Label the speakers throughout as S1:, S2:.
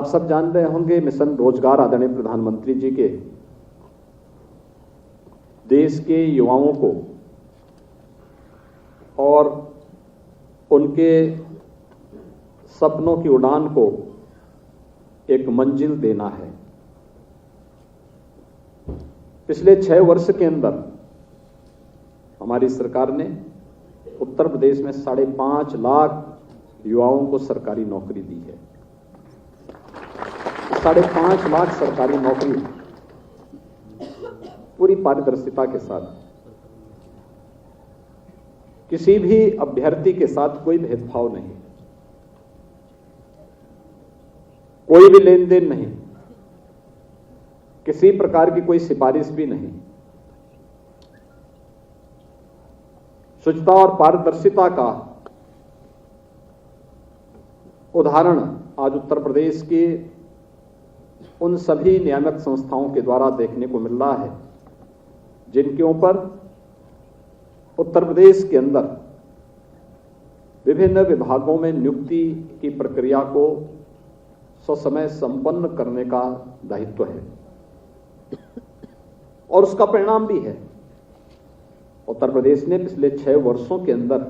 S1: आप सब जान रहे होंगे मिशन रोजगार आदरणीय प्रधानमंत्री जी के देश के युवाओं को और उनके सपनों की उड़ान को एक मंजिल देना है। पिछले 6 वर्ष के अंदर हमारी सरकार ने उत्तर प्रदेश में 5.5 लाख युवाओं को सरकारी नौकरी दी है। 5.5 लाख सरकारी नौकरी पूरी पारदर्शिता के साथ, किसी भी अभ्यर्थी के साथ कोई भेदभाव नहीं, कोई भी लेन देन नहीं, किसी प्रकार की कोई सिफारिश भी नहीं। शुचिता और पारदर्शिता का उदाहरण आज उत्तर प्रदेश के उन सभी नियामक संस्थाओं के द्वारा देखने को मिल रहा है जिनके ऊपर उत्तर प्रदेश के अंदर विभिन्न विभागों में नियुक्ति की प्रक्रिया को ससमय संपन्न करने का दायित्व है और उसका परिणाम भी है। उत्तर प्रदेश ने पिछले 6 वर्षों के अंदर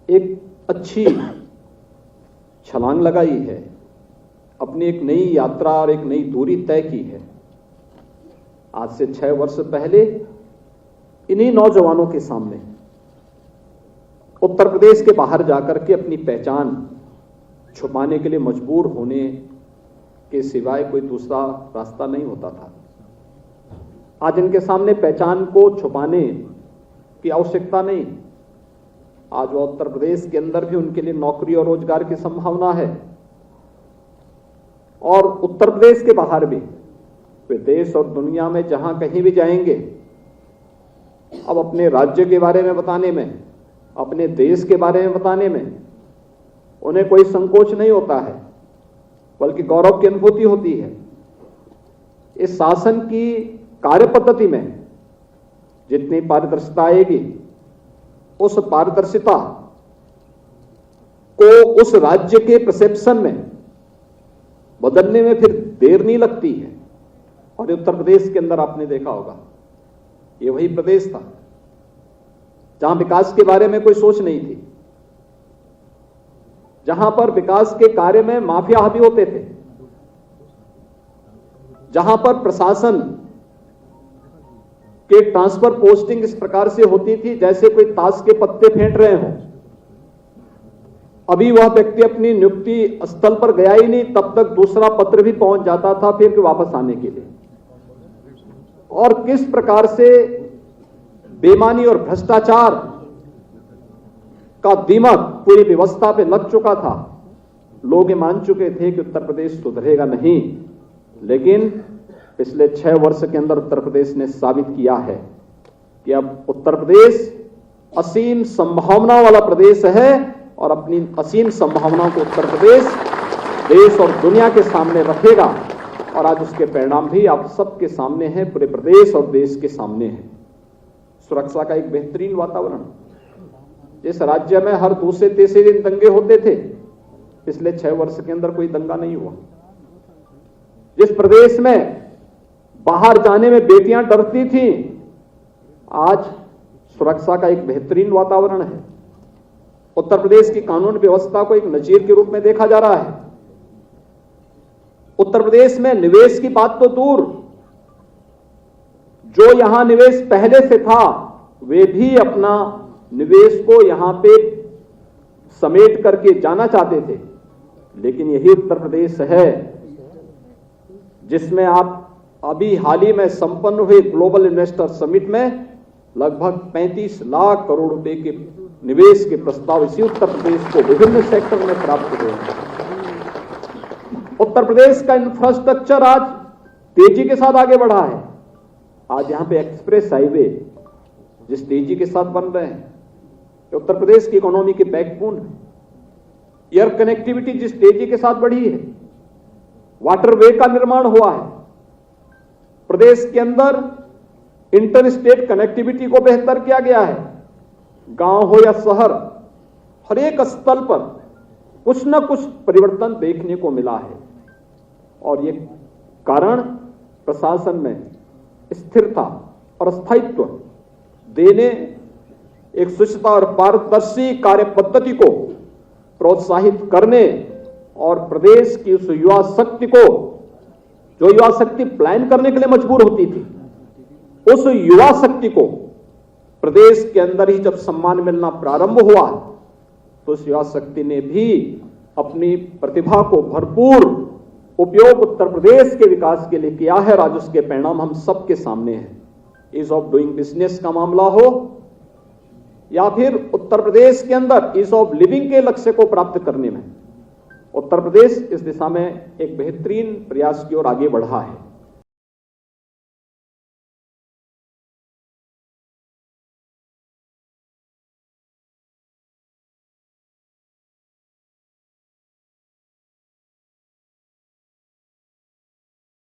S1: एक अच्छी छलांग लगाई है, अपनी एक नई यात्रा और एक नई दूरी तय की है। आज से 6 वर्ष पहले इन्हीं नौजवानों के सामने उत्तर प्रदेश के बाहर जाकर के अपनी पहचान छुपाने के लिए मजबूर होने के सिवाय कोई दूसरा रास्ता नहीं होता था। आज इनके सामने पहचान को छुपाने की आवश्यकता नहीं। आज वो उत्तर प्रदेश के अंदर भी उनके लिए नौकरी और रोजगार की संभावना है और उत्तर प्रदेश के बाहर भी वे देश और दुनिया में जहां कहीं भी जाएंगे, अब अपने राज्य के बारे में बताने में, अपने देश के बारे में बताने में उन्हें कोई संकोच नहीं होता है, बल्कि गौरव की अनुभूति होती है। इस शासन की कार्य पद्धति में जितनी पारदर्शिता आएगी, उस पारदर्शिता को उस राज्य के परसेप्शन में बदलने में फिर देर नहीं लगती है। और उत्तर प्रदेश के अंदर आपने देखा होगा, ये वही प्रदेश था जहां विकास के बारे में कोई सोच नहीं थी, जहां पर विकास के कार्य में माफिया हावी होते थे, जहां पर प्रशासन के ट्रांसफर पोस्टिंग इस प्रकार से होती थी जैसे कोई ताश के पत्ते फेंट रहे हों। अभी वह व्यक्ति अपनी नियुक्ति स्थल पर गया ही नहीं, तब तक दूसरा पत्र भी पहुंच जाता था फिर वापस आने के लिए। और किस प्रकार से बेईमानी और भ्रष्टाचार का दिमाग पूरी व्यवस्था पे लग चुका था। लोग ये मान चुके थे कि उत्तर प्रदेश सुधरेगा नहीं, लेकिन पिछले 6 वर्ष के अंदर उत्तर प्रदेश ने साबित किया है कि अब उत्तर प्रदेश असीम संभावना वाला प्रदेश है और अपनी असीम संभावनाओं को उत्तर प्रदेश देश और दुनिया के सामने रखेगा। और आज उसके परिणाम भी आप सबके सामने हैं, पूरे प्रदेश और देश के सामने हैं। सुरक्षा का एक बेहतरीन वातावरण, जिस राज्य में हर दूसरे तीसरे दिन दंगे होते थे, पिछले 6 वर्ष के अंदर कोई दंगा नहीं हुआ। जिस प्रदेश में बाहर जाने में बेटियां डरती थीं, आज सुरक्षा का एक बेहतरीन वातावरण है। उत्तर प्रदेश की कानून व्यवस्था को एक नजीर के रूप में देखा जा रहा है। उत्तर प्रदेश में निवेश की बात तो दूर, जो यहां निवेश पहले से था वे भी अपना निवेश को यहां पे समेट करके जाना चाहते थे, लेकिन यही उत्तर प्रदेश है जिसमें आप अभी हाल ही में संपन्न हुए ग्लोबल इन्वेस्टर समिट में लगभग 35 लाख करोड़ रुपए के निवेश के प्रस्ताव इसी उत्तर प्रदेश को विभिन्न सेक्टर में प्राप्त हुए हैं। उत्तर प्रदेश का इंफ्रास्ट्रक्चर आज तेजी के साथ आगे बढ़ा है। आज यहां पे एक्सप्रेस हाईवे जिस तेजी के साथ बन रहे हैं, उत्तर प्रदेश की इकोनॉमी के बैकबोन है। एयर कनेक्टिविटी जिस तेजी के साथ बढ़ी है, वाटरवे का निर्माण हुआ है, प्रदेश के अंदर इंटर स्टेट कनेक्टिविटी को बेहतर किया गया है। गांव हो या शहर, हर एक स्थल पर कुछ न कुछ परिवर्तन देखने को मिला है और ये कारण प्रशासन में स्थिरता और स्थायित्व देने, एक सुचिता और पारदर्शी कार्य पद्धति को प्रोत्साहित करने और प्रदेश की उस युवा शक्ति को, जो युवा शक्ति प्लान करने के लिए मजबूर होती थी, उस युवा शक्ति को प्रदेश के अंदर ही जब सम्मान मिलना प्रारंभ हुआ तो उस युवा शक्ति ने भी अपनी प्रतिभा को भरपूर उपयोग उत्तर प्रदेश के विकास के लिए किया है। आज उसके परिणाम हम सबके सामने हैं। ईज ऑफ डूइंग बिजनेस का मामला हो या फिर उत्तर प्रदेश के अंदर ईज ऑफ लिविंग के लक्ष्य को प्राप्त करने में उत्तर प्रदेश इस दिशा में एक बेहतरीन प्रयास की ओर आगे बढ़ा है।